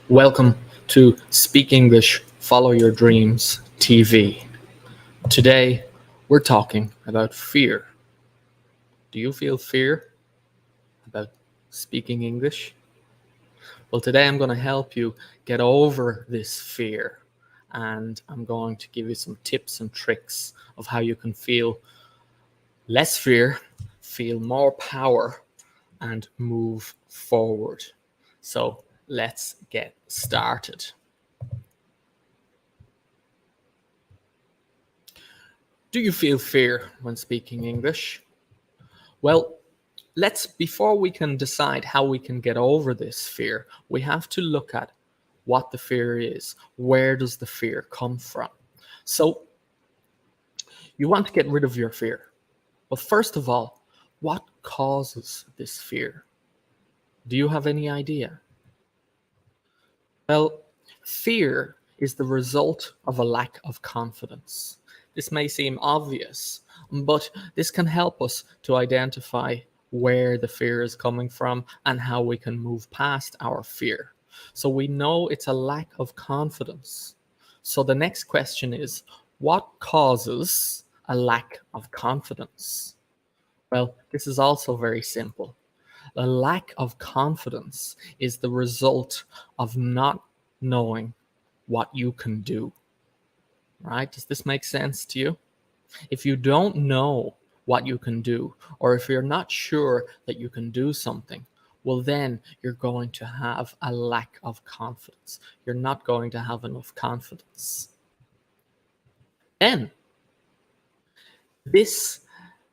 Welcome to Speak English, Follow Your Dreams TV. Today, we're talking about fear. Do you feel fear about speaking English? Well, today I'm going to help you get over this fear, and I'm going to give you some tips and tricks of how you can feel less fear, feel more power, and move forward. So, let's get started. Do you feel fear when speaking English? Well, before we can decide how we can get over this fear, we have to look at what the fear is. Where does the fear come from? So, you want to get rid of your fear. But first of all, what causes this fear? Do you have any idea? Well, fear is the result of a lack of confidence. This may seem obvious, but this can help us to identify where the fear is coming from and how we can move past our fear. So we know it's a lack of confidence. So the next question is, what causes a lack of confidence? Well, this is also very simple. A lack of confidence is the result of not knowing what you can do. Right? Does this make sense to you? If you don't know what you can do, or if you're not sure that you can do something, well, then you're going to have a lack of confidence. You're not going to have enough confidence. Then, this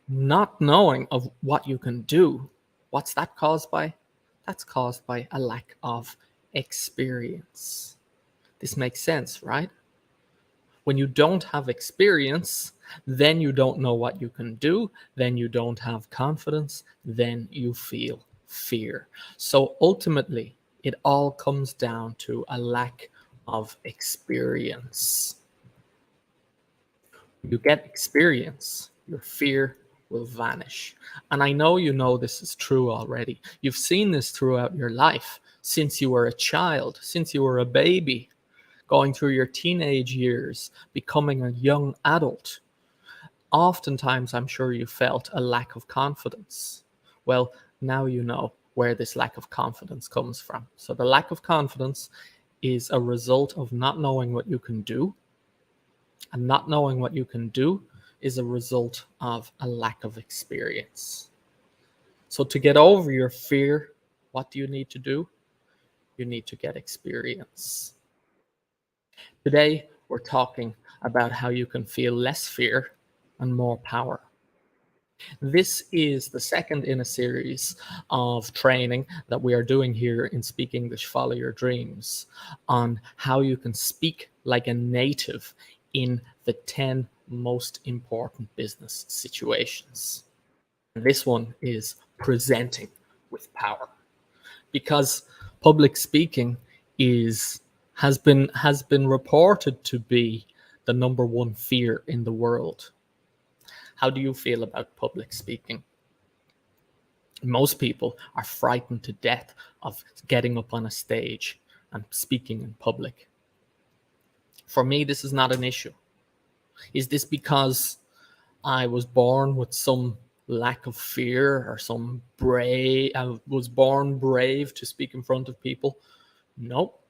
not knowing of what you can do, what's that caused by? That's caused by a lack of experience. This makes sense, right? When you don't have experience, then you don't know what you can do, then you don't have confidence, then you feel fear. So ultimately, it all comes down to a lack of experience. You get experience, your fear will vanish. And I know you know this is true already. You've seen this throughout your life since you were a child, since you were a baby, going through your teenage years, becoming a young adult. Oftentimes, I'm sure you felt a lack of confidence. Well, now you know where this lack of confidence comes from. So, the lack of confidence is a result of not knowing what you can do, and not knowing what you can do is a result of a lack of experience. So, to get over your fear, what do you need to do? You need to get experience. Today, we're talking about how you can feel less fear and more power. This is the second in a series of training that we are doing here in Speak English, Follow Your Dreams on how you can speak like a native in the 10 most important business situations. And this one is presenting with power, because public speaking has been reported to be the number one fear in the world. How do you feel about public speaking? Most people are frightened to death of getting up on a stage and speaking in public. For me, this is not an issue. Is this because I was born with some lack of fear, or some brave, I was born brave to speak in front of people? Nope.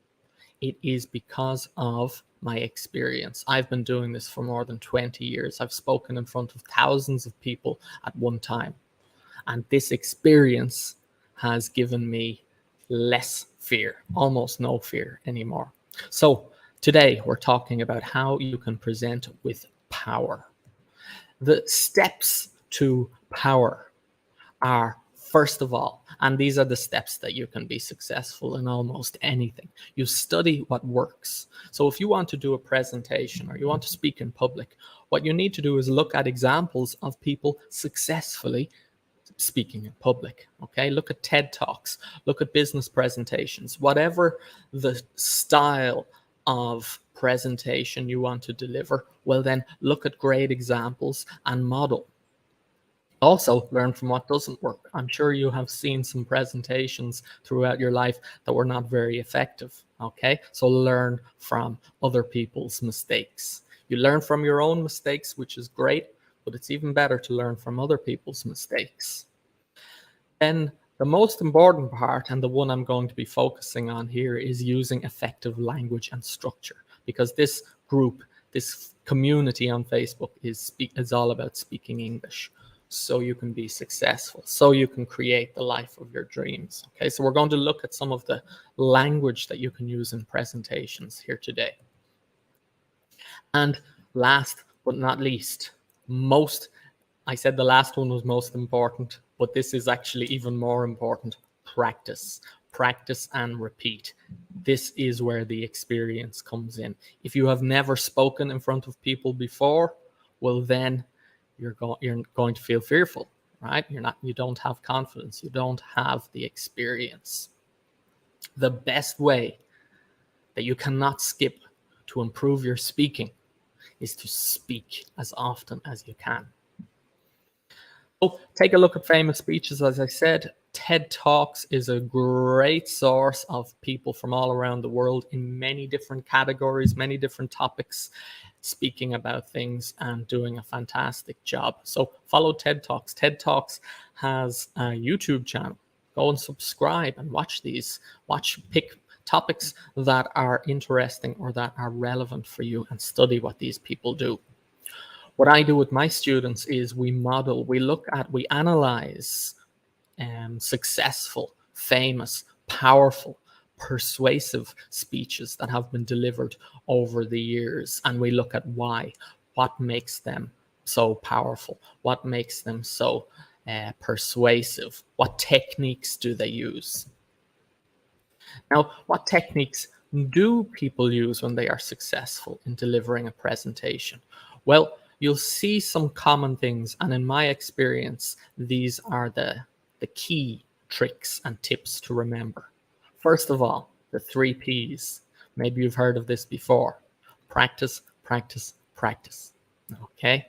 It is because of my experience. I've been doing this for more than 20 years. I've spoken in front of thousands of people at one time. And this experience has given me less fear, almost no fear anymore. So today we're talking about how you can present with power. The steps to power are, first of all, and these are the steps that you can be successful in almost anything. You study what works. So if you want to do a presentation or you want to speak in public, what you need to do is look at examples of people successfully speaking in public. Okay, look at TED Talks, look at business presentations, whatever the style of presentation you want to deliver, well, then look at great examples and model. Also, learn from what doesn't work. I'm sure you have seen some presentations throughout your life that were not very effective. Okay, so learn from other people's mistakes. You learn from your own mistakes, which is great, but it's even better to learn from other people's mistakes. Then the most important part, and the one I'm going to be focusing on here, is using effective language and structure, because this group, this community on Facebook is all about speaking English so you can be successful, so you can create the life of your dreams. Okay, so we're going to look at some of the language that you can use in presentations here today. And last but not least, I said the last one was most important, but this is actually even more important. Practice. Practice and repeat. This is where the experience comes in. If you have never spoken in front of people before, well, then you're going to feel fearful, right? You don't have confidence. You don't have the experience. The best way that you cannot skip to improve your speaking is to speak as often as you can. So take a look at famous speeches. As I said, TED Talks is a great source of people from all around the world in many different categories, many different topics, speaking about things and doing a fantastic job. So follow TED Talks. TED Talks has a YouTube channel. Go and subscribe and watch these. Pick topics that are interesting or that are relevant for you and study what these people do. What I do with my students is we analyze successful, famous, powerful, persuasive speeches that have been delivered over the years. And we look at why, what makes them so powerful, what makes them so persuasive, what techniques do they use. Now, what techniques do people use when they are successful in delivering a presentation? Well, you'll see some common things, and in my experience, these are the key tricks and tips to remember. First of all, the 3 Ps. Maybe you've heard of this before. Practice, practice, practice. Okay?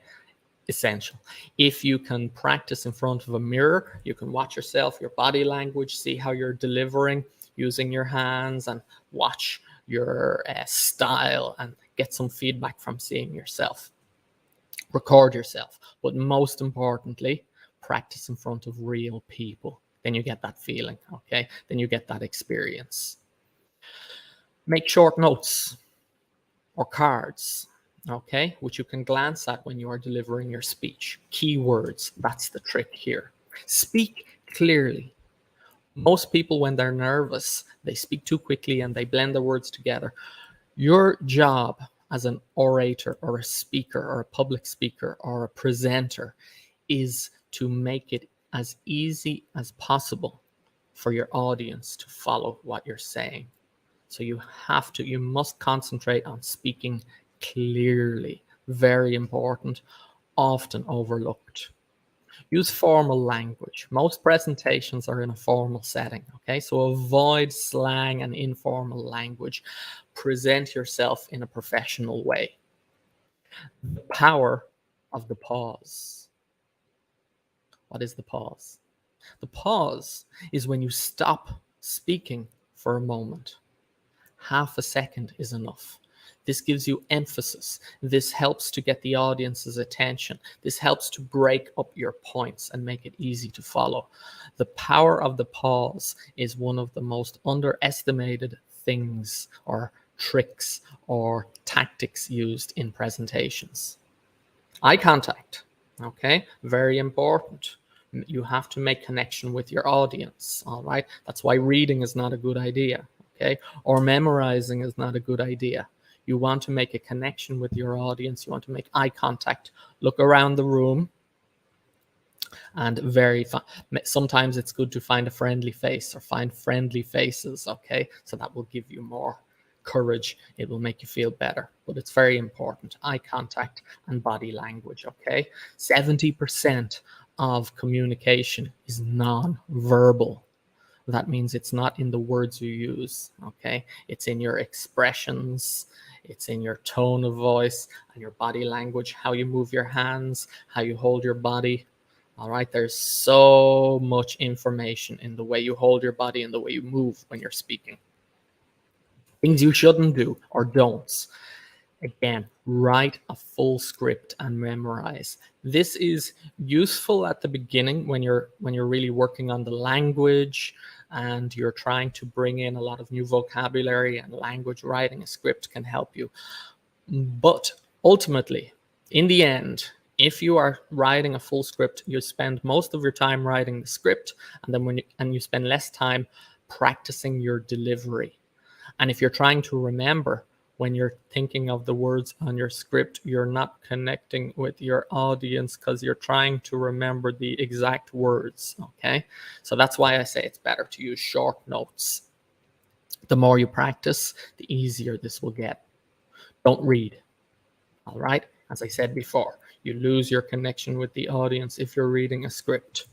Essential. If you can practice in front of a mirror, you can watch yourself, your body language, see how you're delivering using your hands, and watch your style and get some feedback from seeing yourself. Record yourself, but most importantly, practice in front of real people. Then you get that feeling, okay? Then you get that experience. Make short notes or cards, okay, which you can glance at when you are delivering your speech. Keywords, that's the trick here. Speak clearly. Most people, when they're nervous, they speak too quickly and they blend the words together. Your job as an orator or a speaker or a public speaker or a presenter is to make it as easy as possible for your audience to follow what you're saying. So you must concentrate on speaking clearly. Very important, often overlooked. Use formal language. Most presentations are in a formal setting, okay? So avoid slang and informal language. Present yourself in a professional way. The power of the pause. What is the pause? The pause is when you stop speaking for a moment. Half a second is enough. This gives you emphasis. This helps to get the audience's attention. This helps to break up your points and make it easy to follow. The power of the pause is one of the most underestimated things or tricks or tactics used in presentations. Eye contact, okay? Very important. You have to make connection with your audience, all right? That's why reading is not a good idea, okay? Or memorizing is not a good idea. You want to make a connection with your audience. You want to make eye contact, look around the room, and sometimes it's good to find a friendly face or find friendly faces, okay? So that will give you more courage. It will make you feel better, but it's very important. Eye contact and body language, okay? 70% of communication is non-verbal. That means it's not in the words you use, okay? It's in your expressions, it's in your tone of voice and your body language, how you move your hands, how you hold your body. All right, there's so much information in the way you hold your body and the way you move when you're speaking. Things you shouldn't do or don't. Again, write a full script and memorize. This is useful at the beginning when you're really working on the language and you're trying to bring in a lot of new vocabulary and language. Writing a script can help you. But ultimately, in the end, if you are writing a full script, you spend most of your time writing the script, and then you spend less time practicing your delivery. And if you're trying to remember when you're thinking of the words on your script, you're not connecting with your audience because you're trying to remember the exact words. Okay. So that's why I say it's better to use short notes. The more you practice, the easier this will get. Don't read. All right. As I said before, you lose your connection with the audience if you're reading a script.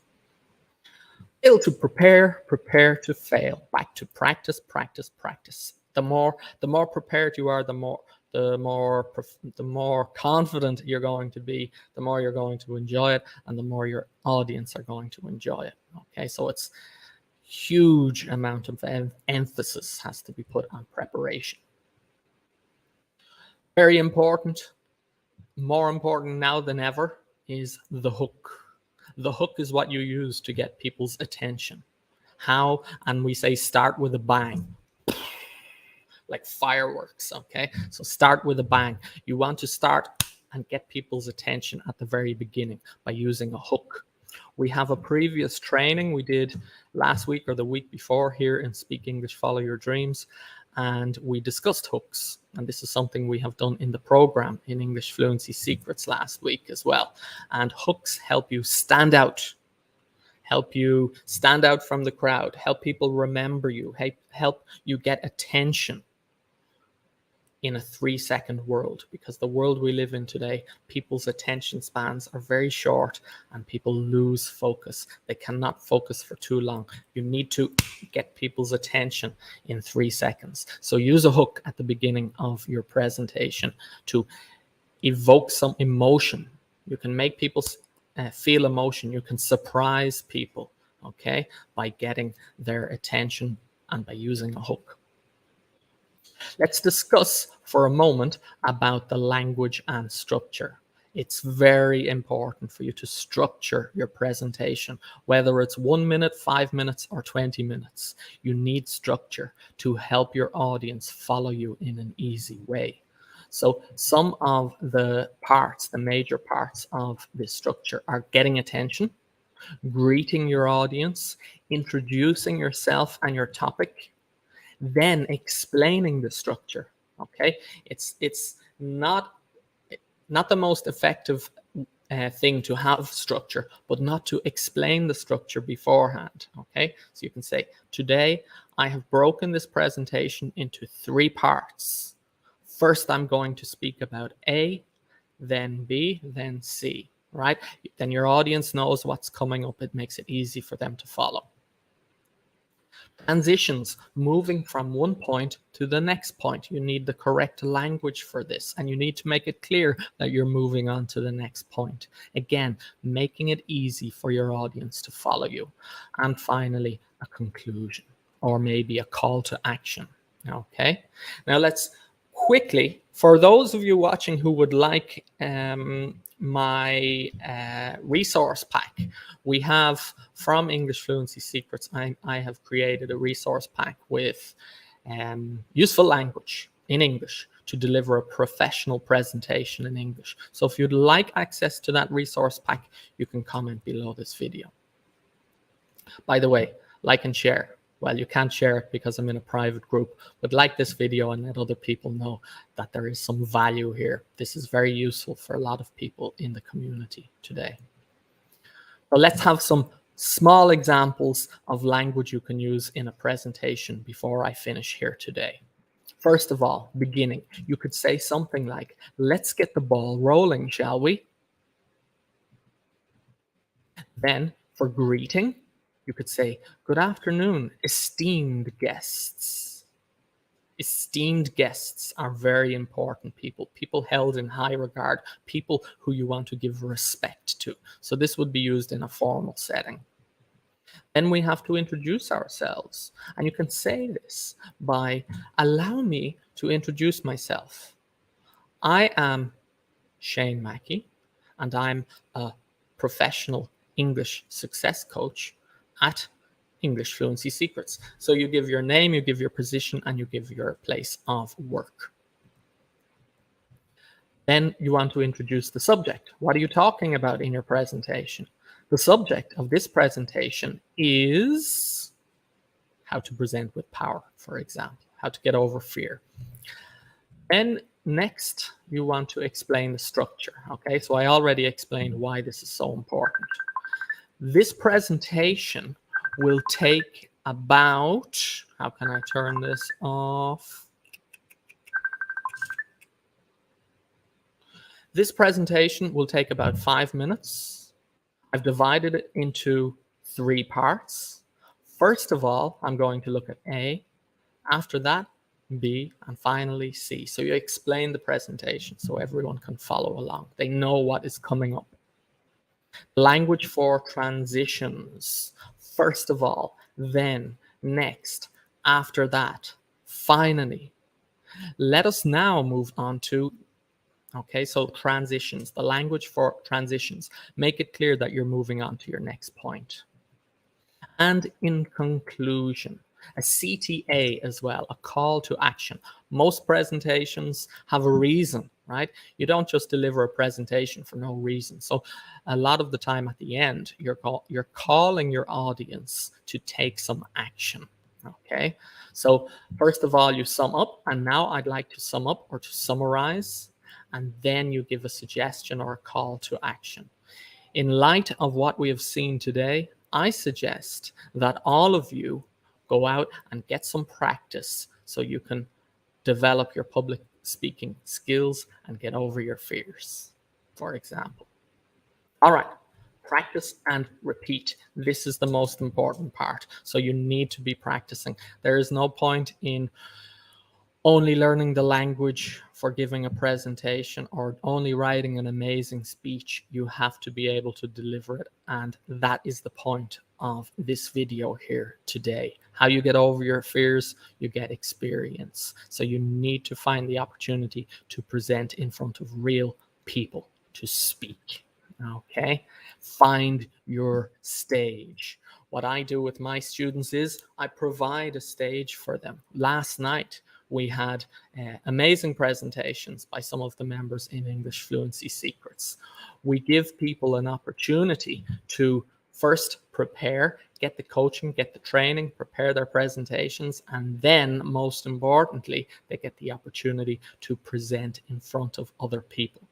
Fail to prepare, prepare to fail. Back to practice, practice, practice. The more prepared you are, the more confident you're going to be, the more you're going to enjoy it, and the more your audience are going to enjoy it. Okay, so it's huge amount of emphasis has to be put on preparation. Very important, more important now than ever, is the hook. The hook is what you use to get people's attention. How? And we say start with a bang, like fireworks. Okay, so start with a bang. You want to start and get people's attention at the very beginning by using a hook. We have a previous training we did last week or the week before here in Speak English, Follow Your Dreams, and we discussed hooks. And this is something we have done in the program in English Fluency Secrets last week as well. And hooks help you stand out, from the crowd, help people remember you, help you get attention in a 3-second world, because the world we live in today, people's attention spans are very short and people lose focus. They cannot focus for too long. You need to get people's attention in 3 seconds. So use a hook at the beginning of your presentation to evoke some emotion. You can make people feel emotion. You can surprise people, okay, by getting their attention and by using a hook. Let's discuss for a moment about the language and structure. It's very important for you to structure your presentation, whether it's 1 minute, 5 minutes, or 20 minutes. You need structure to help your audience follow you in an easy way. So some of the parts, the major parts of this structure are getting attention, greeting your audience, introducing yourself and your topic, then explaining the structure. Okay, it's not the most effective thing to have structure, but not to explain the structure beforehand. Okay, so you can say, today I have broken this presentation into 3 parts. First, I'm going to speak about A, then B, then C, right? Then your audience knows what's coming up. It makes it easy for them to follow. Transitions, moving from one point to the next point. You need the correct language for this, and you need to make it clear that you're moving on to the next point. Again, making it easy for your audience to follow you. And finally, a conclusion, or maybe a call to action. Okay, now let's quickly, for those of you watching who would like my resource pack, we have from English Fluency Secrets, I have created a resource pack with useful language in English to deliver a professional presentation in English. So if you'd like access to that resource pack, you can comment below this video. By the way, like and share. Well, you can't share it because I'm in a private group, but like this video and let other people know that there is some value here. This is very useful for a lot of people in the community today. So let's have some small examples of language you can use in a presentation before I finish here today. First of all, beginning. You could say something like, let's get the ball rolling, shall we? Then for greeting, you could say, good afternoon, esteemed guests. Esteemed guests are very important people held in high regard, people who you want to give respect to. So this would be used in a formal setting. Then we have to introduce ourselves. And you can say this by, allow me to introduce myself. I am Shane Mackey, and I'm a professional English success coach at English Fluency Secrets. So you give your name, you give your position, and you give your place of work. Then you want to introduce the subject. What are you talking about in your presentation? The subject of this presentation is how to present with power, for example, how to get over fear. Then next, you want to explain the structure. Okay, so I already explained why this is so important. This presentation will take about, how can I turn this off? This presentation will take about 5 minutes. I've divided it into 3 parts. First of all, I'm going to look at A. After that, B, and finally C. So you explain the presentation so everyone can follow along. They know what is coming up. Language for transitions. First of all, then, next, after that, finally. Let us now move on to, okay, so transitions, the language for transitions. Make it clear that you're moving on to your next point. And in conclusion, a CTA as well, a call to action. Most presentations have a reason, right? You don't just deliver a presentation for no reason. So a lot of the time at the end, you're calling your audience to take some action, okay? So first of all, you sum up, and now I'd like to sum up or to summarize, and then you give a suggestion or a call to action. In light of what we have seen today, I suggest that all of you go out and get some practice so you can develop your public speaking skills and get over your fears, for example. All right, practice and repeat. This is the most important part. So you need to be practicing. There is no point in only learning the language for giving a presentation or only writing an amazing speech. You have to be able to deliver it. And that is the point of this video here today. How you get over your fears, you get experience. So you need to find the opportunity to present in front of real people, to speak. Okay, find your stage. What I do with my students is I provide a stage for them. Last night, we had amazing presentations by some of the members in English Fluency Secrets. We give people an opportunity to first prepare, get the coaching, get the training, prepare their presentations, and then, most importantly, they get the opportunity to present in front of other people.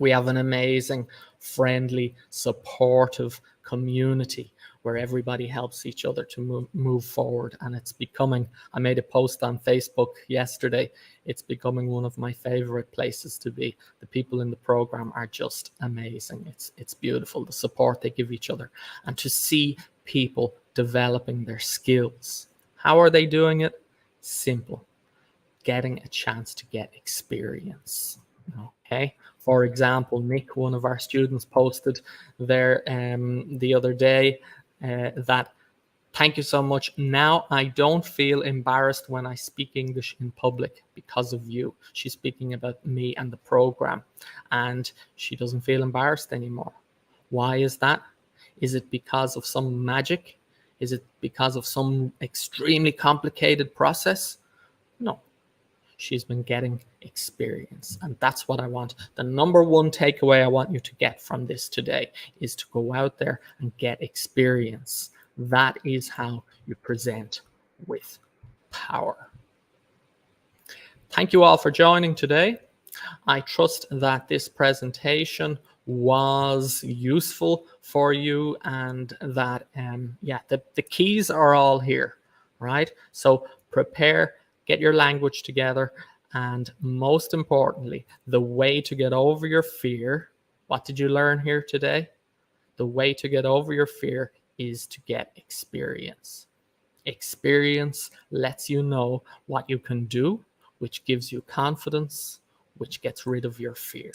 We have an amazing, friendly, supportive community where everybody helps each other to move forward. And it's becoming, I made a post on Facebook yesterday, it's becoming one of my favorite places to be. The people in the program are just amazing. It's beautiful, the support they give each other, and to see people developing their skills. How are they doing it? Simple. Getting a chance to get experience. Okay. For example, Nick, one of our students, posted there the other day that, thank you so much. Now I don't feel embarrassed when I speak English in public because of you. She's speaking about me and the program, and she doesn't feel embarrassed anymore. Why is that? Is it because of some magic? Is it because of some extremely complicated process? No. She's been getting experience, and that's what I want. The number one takeaway I want you to get from this today is to go out there and get experience. That is how you present with power. Thank you all for joining today. I trust that this presentation was useful for you, and that the keys are all here, right? So prepare, get your language together, and most importantly, the way to get over your fear. What did you learn here today? The way to get over your fear is to get experience. Experience lets you know what you can do, which gives you confidence, which gets rid of your fear.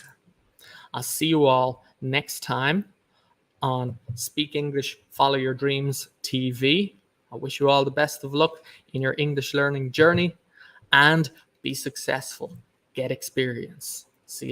I'll see you all next time on Speak English, Follow Your Dreams TV. I wish you all the best of luck in your English learning journey and be successful. Get experience. See you